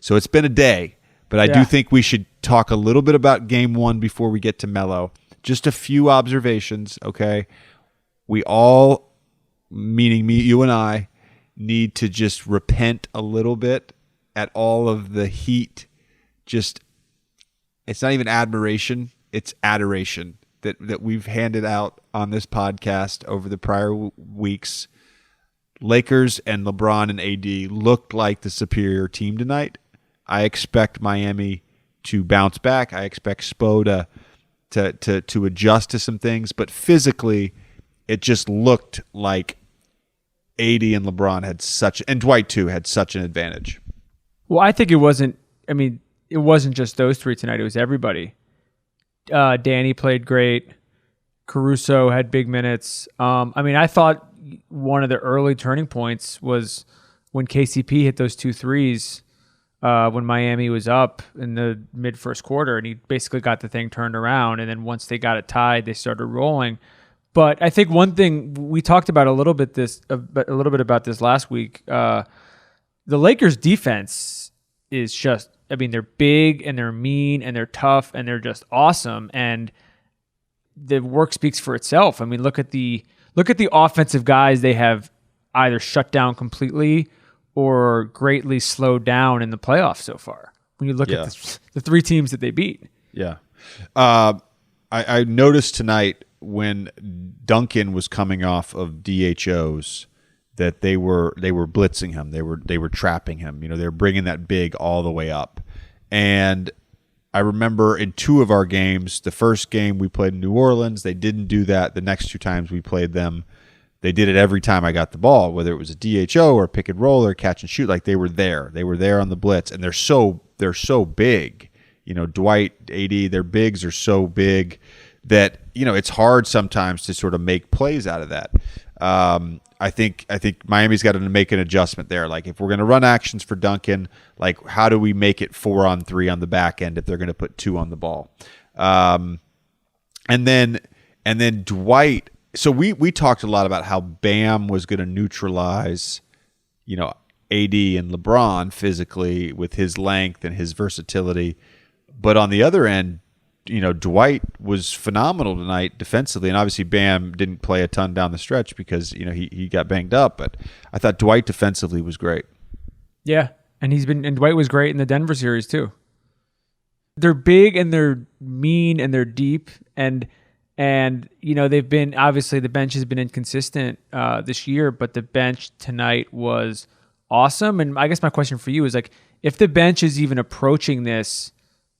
So it's been a day, but I do think we should talk a little bit about game one before we get to Melo. Just a few observations, okay? We all, meaning me, you and I, need to just repent a little bit at all of the heat. Just, it's not even admiration, it's adoration that we've handed out on this podcast over the prior weeks. Lakers and LeBron and AD looked like the superior team tonight. I expect Miami to bounce back. I expect Spo to adjust to some things, but physically, it just looked like AD and LeBron had and Dwight too, had such an advantage. Well, I think it wasn't just those three tonight. It was everybody. Danny played great. Caruso had big minutes. I thought one of the early turning points was when KCP hit those 2 threes when Miami was up in the mid first quarter, and he basically got the thing turned around. And then once they got it tied, they started rolling. But I think one thing we talked about a little bit about this last week. The Lakers' defense is just, they're big and they're mean and they're tough and they're just awesome. And the work speaks for itself. Look at the offensive guys they have either shut down completely or greatly slowed down in the playoffs so far. When you look at the 3 teams that they beat. Yeah. I noticed tonight when Duncan was coming off of DHOs that they were blitzing him. They were trapping him. They were bringing that big all the way up. And I remember in 2 of our games, the first game we played in New Orleans, they didn't do that. The next 2 times we played them, they did it every time I got the ball, whether it was a DHO or pick and roll or catch and shoot. Like they were there. They were there on the blitz, and they're so big. Dwight, AD, their bigs are so big that it's hard sometimes to sort of make plays out of that. I think Miami's got to make an adjustment there. Like if we're going to run actions for Duncan, like how do we make it 4-on-3 on the back end if they're going to put 2 on the ball? And then Dwight. So we talked a lot about how Bam was going to neutralize, AD and LeBron physically with his length and his versatility. But on the other end, Dwight was phenomenal tonight defensively, and obviously Bam didn't play a ton down the stretch because he got banged up. But I thought Dwight defensively was great. Yeah, and Dwight was great in the Denver series too. They're big and they're mean and they're deep, and they've been, obviously the bench has been inconsistent this year, but the bench tonight was awesome. And I guess my question for you is like, if the bench is even approaching this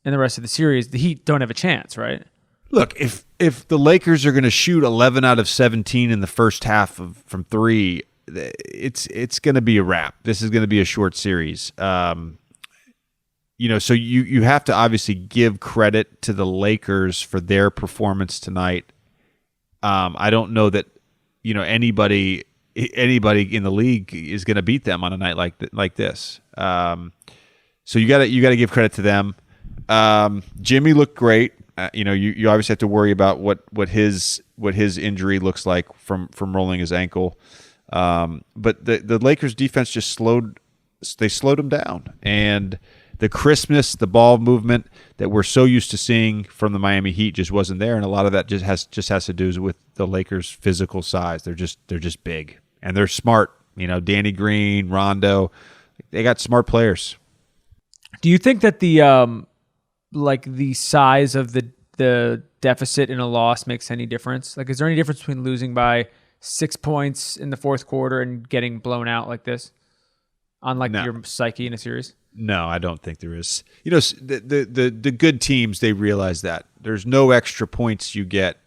in the rest of the series, the Heat don't have a chance, right? Look, if the Lakers are going to shoot 11 out of 17 in the first half from 3, it's going to be a wrap. This is going to be a short series. So you have to obviously give credit to the Lakers for their performance tonight. I don't know that anybody in the league is going to beat them on a night like this. So you got to give credit to them. Jimmy looked great. You obviously have to worry about what his injury looks like from rolling his ankle. But the Lakers defense just slowed him down, and the crispness, the ball movement that we're so used to seeing from the Miami Heat just wasn't there, and a lot of that just has to do with the Lakers' physical size. They're just big and they're smart. Danny Green, Rondo, they got smart players. Do you think that the size of the deficit in a loss makes any difference? Like, is there any difference between losing by 6 points in the fourth quarter and getting blown out like this on your psyche in a series? No, I don't think there is. The good teams, they realize that there's no extra points you get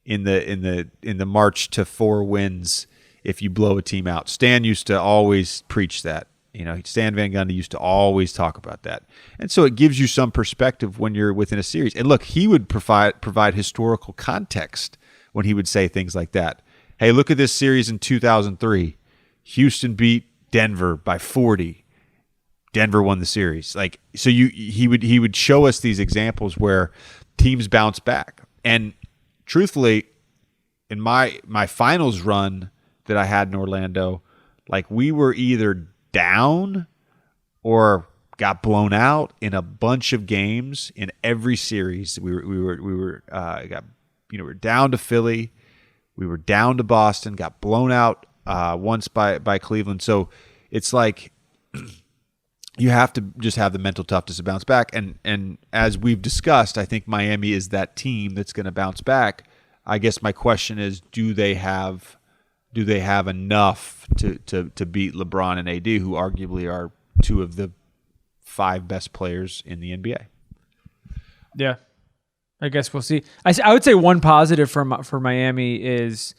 in the march to 4 wins if you blow a team out. Stan used to always preach that. Stan Van Gundy used to always talk about that. And so it gives you some perspective when you're within a series. And look, he would provide historical context when he would say things like that. Hey, look at this series in 2003. Houston beat Denver by 40. Denver won the series. He would show us these examples where teams bounce back. And truthfully, in my finals run that I had in Orlando, we were either down or got blown out in a bunch of games in every series. We were down to Philly, we were down to Boston, got blown out once by Cleveland. So it's like you have to just have the mental toughness to bounce back. And as we've discussed, I think Miami is that team that's going to bounce back. I guess my question is, do they have enough to beat LeBron and AD, who arguably are two of the 5 best players in the NBA? Yeah, I guess we'll see. I would say one positive for Miami is,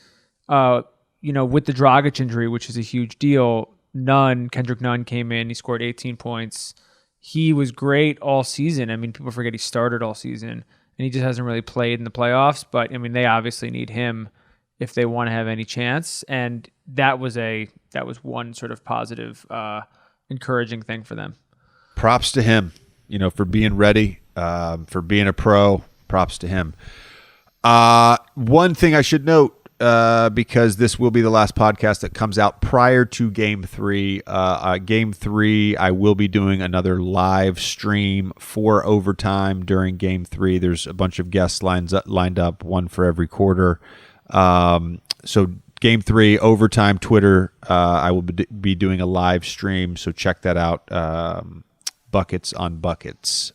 with the Dragic injury, which is a huge deal. Kendrick Nunn came in. He scored 18 points. He was great all season. I mean, people forget he started all season, and he just hasn't really played in the playoffs. But I mean, they obviously need him if they want to have any chance. And that was one sort of positive, encouraging thing for them. Props to him, for being ready, for being a pro. Props to him. One thing I should note, because this will be the last podcast that comes out prior to Game 3. Game 3, I will be doing another live stream for overtime during Game 3. There's a bunch of guests lined up, one for every quarter. So Game 3, overtime, Twitter, I will be doing a live stream, so check that out. Buckets on Buckets